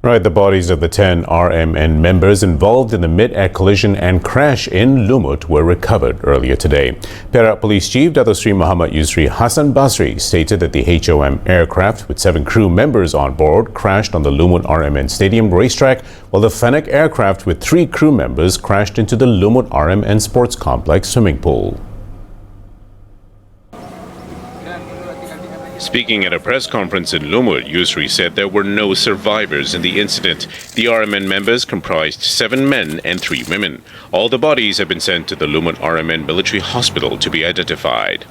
Right, the bodies of the 10 RMN members involved in the mid-air collision and crash in Lumut were recovered earlier today. Perak Police Chief Datuk Muhammad Yusri Hassan Basri stated that the HOM aircraft with 7 crew members on board crashed on the Lumut RMN Stadium racetrack, while the Fennec aircraft with 3 crew members crashed into the Lumut RMN Sports Complex swimming pool. Speaking at a press conference in Lumut, Yusri said there were no survivors in the incident. The RMN members comprised 7 men and 3 women. All the bodies have been sent to the Lumut RMN Military Hospital to be identified.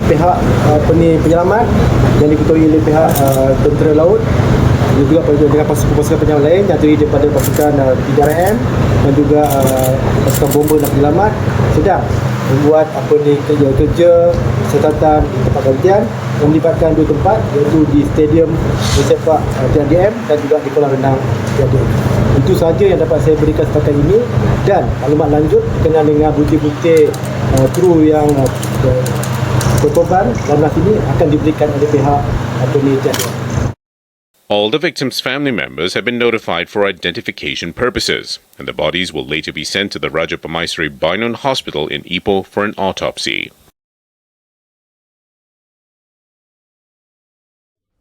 Pihak penyelamat yang diketuai oleh pihak tentera laut dan juga dengan pasukan penyelamat lain yang terdiri daripada pasukan 3RM dan juga pasukan bomba dan penyelamat sedang membuat kerja siasatan di tempat kejadian yang melibatkan 2 tempat, iaitu di stadium racetrack TNDM dan juga di kolam renang TNDM. Itu sahaja yang dapat saya berikan setakat ini, dan maklumat lanjut berkenaan dengan bukti-bukti kru yang berkorban dalam ini akan diberikan oleh pihak TNDM. All the victims' family members have been notified for identification purposes, and the bodies will later be sent to the Raja Pemaisuri Bainun Hospital in Ipoh for an autopsy.